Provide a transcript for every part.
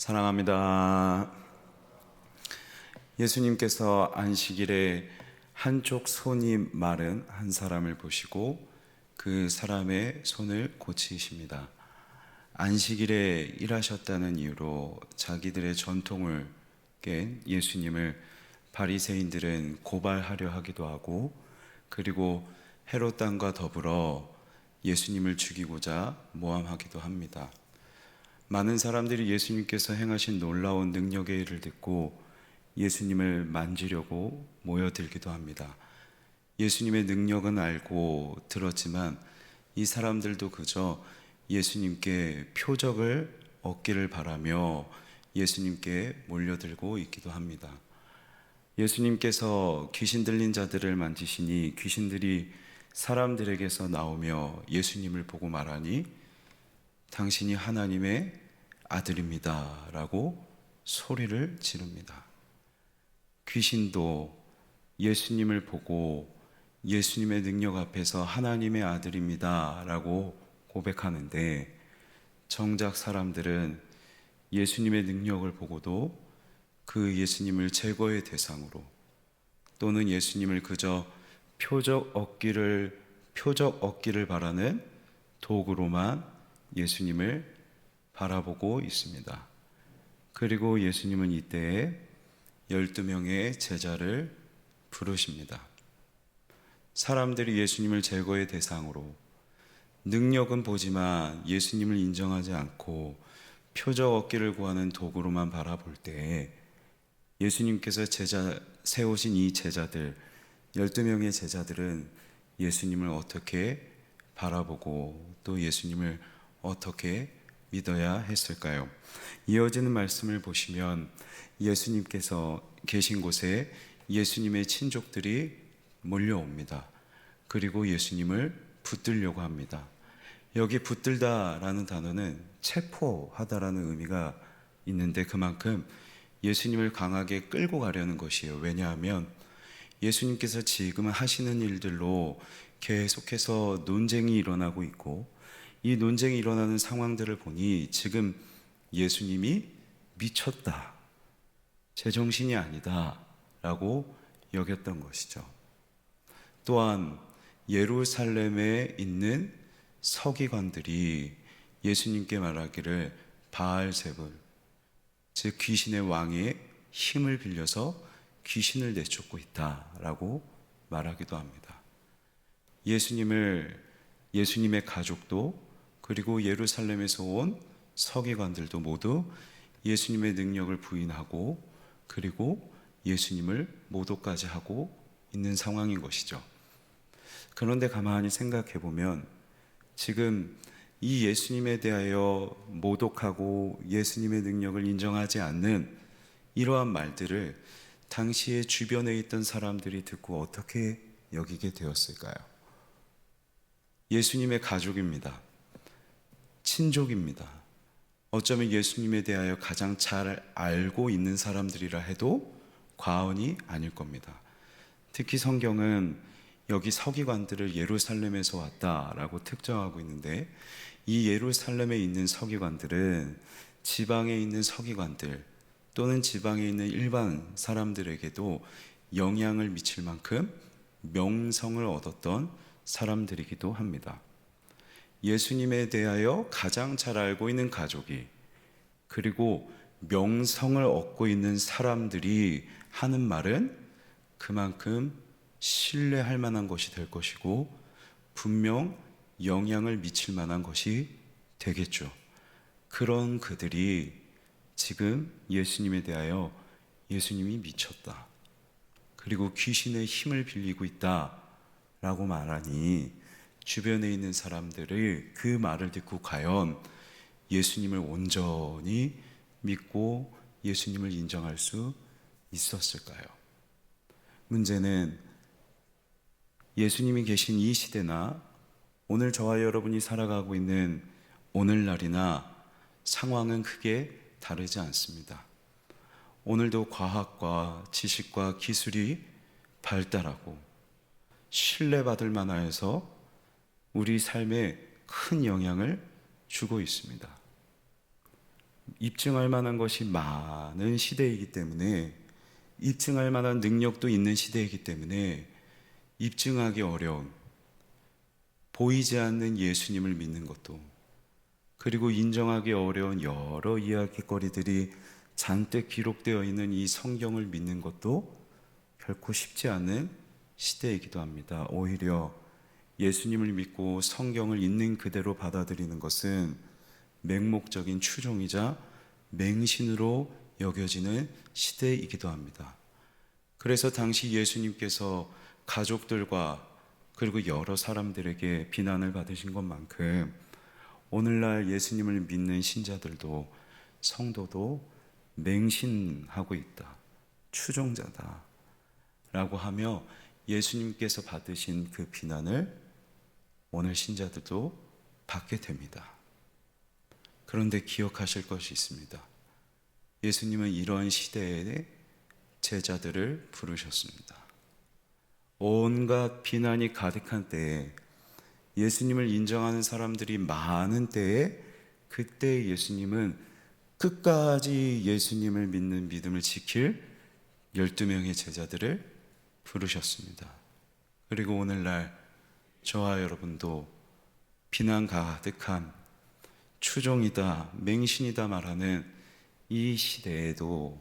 사랑합니다. 예수님께서 안식일에 한쪽 손이 마른 한 사람을 보시고 그 사람의 손을 고치십니다. 안식일에 일하셨다는 이유로 자기들의 전통을 깬 예수님을 바리새인들은 고발하려 하기도 하고, 그리고 헤롯 왕과 더불어 예수님을 죽이고자 모함하기도 합니다. 많은 사람들이 예수님께서 행하신 놀라운 능력의 일을 듣고 예수님을 만지려고 모여들기도 합니다. 예수님의 능력은 알고 들었지만 이 사람들도 그저 예수님께 표적을 얻기를 바라며 예수님께 몰려들고 있기도 합니다. 예수님께서 귀신 들린 자들을 만지시니 귀신들이 사람들에게서 나오며 예수님을 보고 말하니 당신이 하나님의 아들입니다 라고 소리를 지릅니다. 귀신도 예수님을 보고 예수님의 능력 앞에서 하나님의 아들입니다 라고 고백하는데, 정작 사람들은 예수님의 능력을 보고도 그 예수님을 제거의 대상으로, 또는 예수님을 그저 표적 얻기를 바라는 도구로만 예수님을 바라보고 있습니다. 그리고 예수님은 이때에 12명의 제자를 부르십니다. 사람들이 예수님을 제거의 대상으로, 능력은 보지만 예수님을 인정하지 않고 표적 얻기를 구하는 도구로만 바라볼 때에 예수님께서 세우신 이 제자들, 12명의 제자들은 예수님을 어떻게 바라보고 또 예수님을 어떻게 믿어야 했을까요? 이어지는 말씀을 보시면 예수님께서 계신 곳에 예수님의 친족들이 몰려옵니다. 그리고 예수님을 붙들려고 합니다. 여기 붙들다라는 단어는 체포하다라는 의미가 있는데, 그만큼 예수님을 강하게 끌고 가려는 것이에요. 왜냐하면 예수님께서 지금 하시는 일들로 계속해서 논쟁이 일어나고 있고, 이 논쟁이 일어나는 상황들을 보니 지금 예수님이 미쳤다, 제정신이 아니다 라고 여겼던 것이죠. 또한 예루살렘에 있는 서기관들이 예수님께 말하기를 바알세불, 즉 귀신의 왕의 힘을 빌려서 귀신을 내쫓고 있다라고 말하기도 합니다. 예수님의 가족도, 그리고 예루살렘에서 온 서기관들도 모두 예수님의 능력을 부인하고, 그리고 예수님을 모독까지 하고 있는 상황인 것이죠. 그런데 가만히 생각해 보면 지금 이 예수님에 대하여 모독하고 예수님의 능력을 인정하지 않는 이러한 말들을 당시에 주변에 있던 사람들이 듣고 어떻게 여기게 되었을까요? 예수님의 가족입니다. 친족입니다. 어쩌면 예수님에 대하여 가장 잘 알고 있는 사람들이라 해도 과언이 아닐 겁니다. 특히 성경은 여기 서기관들을 예루살렘에서 왔다라고 특정하고 있는데, 이 예루살렘에 있는 서기관들은 지방에 있는 서기관들 또는 지방에 있는 일반 사람들에게도 영향을 미칠 만큼 명성을 얻었던 사람들이기도 합니다. 예수님에 대하여 가장 잘 알고 있는 가족이, 그리고 명성을 얻고 있는 사람들이 하는 말은 그만큼 신뢰할 만한 것이 될 것이고 분명 영향을 미칠 만한 것이 되겠죠. 그런 그들이 지금 예수님에 대하여 예수님이 미쳤다, 그리고 귀신의 힘을 빌리고 있다 라고 말하니, 주변에 있는 사람들이 그 말을 듣고 과연 예수님을 온전히 믿고 예수님을 인정할 수 있었을까요? 문제는 예수님이 계신 이 시대나 오늘 저와 여러분이 살아가고 있는 오늘날이나 상황은 크게 다르지 않습니다. 오늘도 과학과 지식과 기술이 발달하고 신뢰받을 만해서 우리 삶에 큰 영향을 주고 있습니다. 입증할 만한 것이 많은 시대이기 때문에, 입증할 만한 능력도 있는 시대이기 때문에 입증하기 어려운, 보이지 않는 예수님을 믿는 것도, 그리고 인정하기 어려운 여러 이야기거리들이 잔뜩 기록되어 있는 이 성경을 믿는 것도 결코 쉽지 않은 시대이기도 합니다. 오히려 예수님을 믿고 성경을 있는 그대로 받아들이는 것은 맹목적인 추종이자 맹신으로 여겨지는 시대이기도 합니다. 그래서 당시 예수님께서 가족들과 그리고 여러 사람들에게 비난을 받으신 것만큼 오늘날 예수님을 믿는 신자들도, 성도도 맹신하고 있다, 추종자다 라고 하며 예수님께서 받으신 그 비난을 오늘 신자들도 받게 됩니다. 그런데 기억하실 것이 있습니다. 예수님은 이러한 시대에 제자들을 부르셨습니다. 온갖 비난이 가득한 때에, 예수님을 인정하는 사람들이 많은 때에, 그때 예수님은 끝까지 예수님을 믿는 믿음을 지킬 12명의 제자들을 부르셨습니다. 그리고 오늘날 저와 여러분도 비난 가득한 추종이다, 맹신이다 말하는 이 시대에도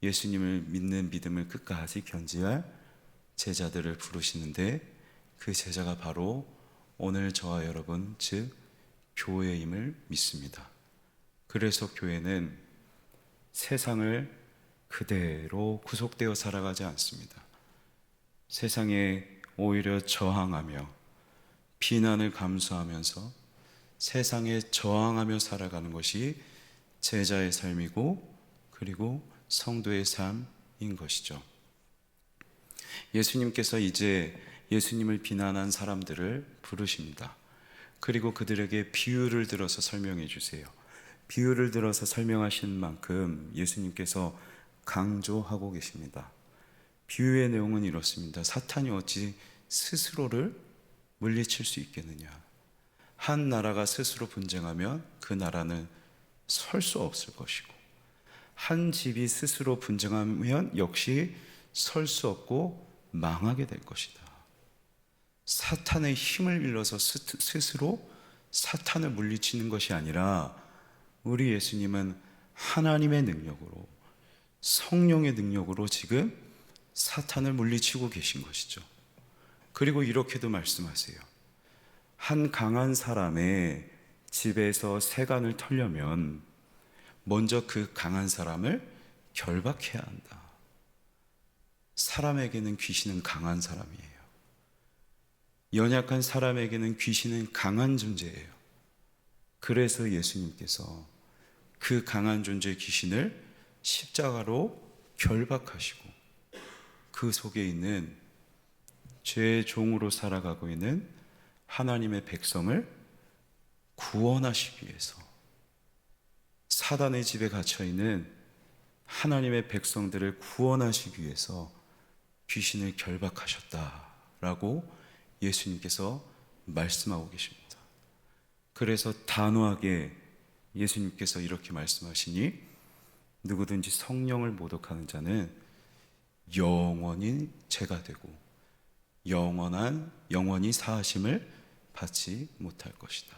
예수님을 믿는 믿음을 끝까지 견지할 제자들을 부르시는데, 그 제자가 바로 오늘 저와 여러분, 즉 교회임을 믿습니다. 그래서 교회는 세상을 그대로 구속되어 살아가지 않습니다. 세상에 오히려 저항하며 비난을 감수하면서 세상에 저항하며 살아가는 것이 제자의 삶이고, 그리고 성도의 삶인 것이죠. 예수님께서 이제 예수님을 비난한 사람들을 부르십니다. 그리고 그들에게 비유를 들어서 설명해 주세요. 비유를 들어서 설명하신 만큼 예수님께서 강조하고 계십니다. 비유의 내용은 이렇습니다. 사탄이 어찌 스스로를 물리칠 수 있겠느냐. 한 나라가 스스로 분쟁하면 그 나라는 설 수 없을 것이고, 한 집이 스스로 분쟁하면 역시 설 수 없고 망하게 될 것이다. 사탄의 힘을 빌려서 스스로 사탄을 물리치는 것이 아니라, 우리 예수님은 하나님의 능력으로, 성령의 능력으로 지금 사탄을 물리치고 계신 것이죠. 그리고 이렇게도 말씀하세요. 한 강한 사람의 집에서 세간을 털려면 먼저 그 강한 사람을 결박해야 한다. 사람에게는 귀신은 강한 사람이에요. 연약한 사람에게는 귀신은 강한 존재예요. 그래서 예수님께서 그 강한 존재의 귀신을 십자가로 결박하시고, 그 속에 있는 죄의 종으로 살아가고 있는 하나님의 백성을 구원하시기 위해서, 사단의 집에 갇혀있는 하나님의 백성들을 구원하시기 위해서 귀신을 결박하셨다라고 예수님께서 말씀하고 계십니다. 그래서 단호하게 예수님께서 이렇게 말씀하시니, 누구든지 성령을 모독하는 자는 영원히 죄가 되고 영원히 사하심을 받지 못할 것이다.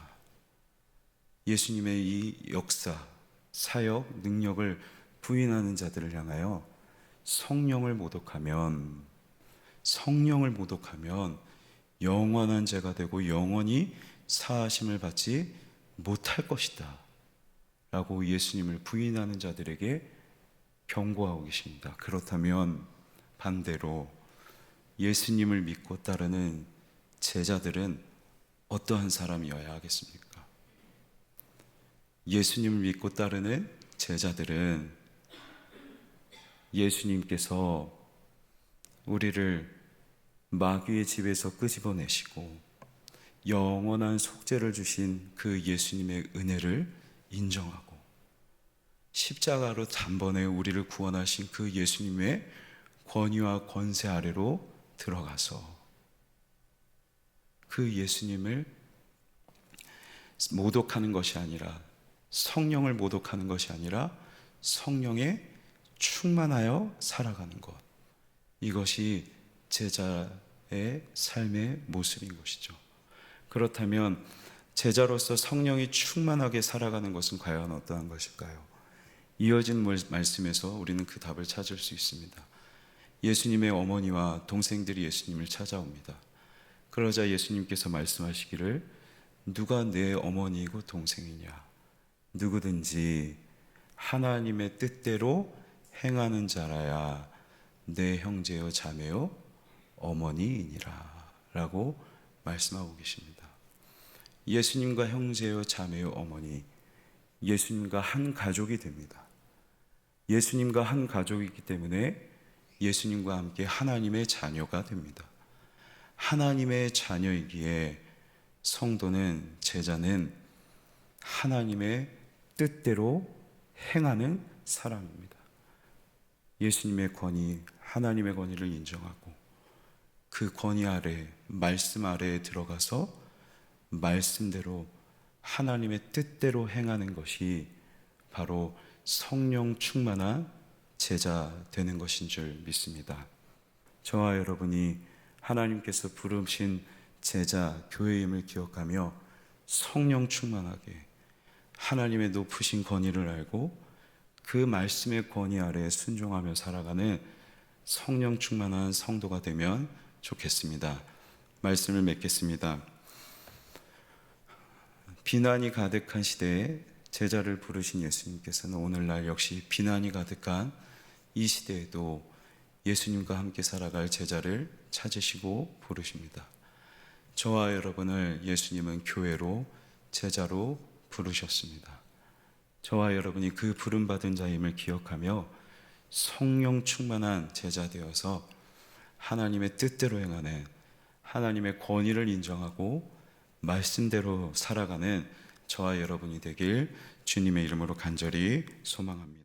예수님의 이 역사, 사역, 능력을 부인하는 자들을 향하여 성령을 모독하면 영원한 죄가 되고 영원히 사하심을 받지 못할 것이다 라고 예수님을 부인하는 자들에게 경고하고 계십니다. 그렇다면 반대로 예수님을 믿고 따르는 제자들은 어떠한 사람이어야 하겠습니까? 예수님을 믿고 따르는 제자들은 예수님께서 우리를 마귀의 집에서 끄집어내시고 영원한 속죄를 주신 그 예수님의 은혜를 인정하고, 십자가로 단번에 우리를 구원하신 그 예수님의 권위와 권세 아래로 들어가서 그 예수님을 모독하는 것이 아니라 성령을 모독하는 것이 아니라 성령에 충만하여 살아가는 것. 이것이 제자의 삶의 모습인 것이죠. 그렇다면 제자로서 성령이 충만하게 살아가는 것은 과연 어떠한 것일까요? 이어진 말씀에서 우리는 그 답을 찾을 수 있습니다. 예수님의 어머니와 동생들이 예수님을 찾아옵니다. 그러자 예수님께서 말씀하시기를 누가 내 어머니이고 동생이냐? 누구든지 하나님의 뜻대로 행하는 자라야 내 형제요 자매요 어머니이니라 라고 말씀하고 계십니다. 예수님과 형제요 자매요 어머니, 예수님과 한 가족이 됩니다. 예수님과 한 가족이기 때문에 예수님과 함께 하나님의 자녀가 됩니다. 하나님의 자녀이기에 성도는, 제자는 하나님의 뜻대로 행하는 사람입니다. 예수님의 권위, 하나님의 권위를 인정하고 그 권위 아래, 말씀 아래에 들어가서 말씀대로 하나님의 뜻대로 행하는 것이 바로 성령 충만한 제자 되는 것인 줄 믿습니다. 저와 여러분이 하나님께서 부르신 제자, 교회임을 기억하며 성령 충만하게 하나님의 높으신 권위를 알고 그 말씀의 권위 아래에 순종하며 살아가는 성령 충만한 성도가 되면 좋겠습니다. 말씀을 맺겠습니다. 비난이 가득한 시대에 제자를 부르신 예수님께서는 오늘날 역시 비난이 가득한 이 시대에도 예수님과 함께 살아갈 제자를 찾으시고 부르십니다. 저와 여러분을 예수님은 교회로, 제자로 부르셨습니다. 저와 여러분이 그 부름받은 자임을 기억하며 성령 충만한 제자 되어서 하나님의 뜻대로 행하는, 하나님의 권위를 인정하고 말씀대로 살아가는 저와 여러분이 되길 주님의 이름으로 간절히 소망합니다.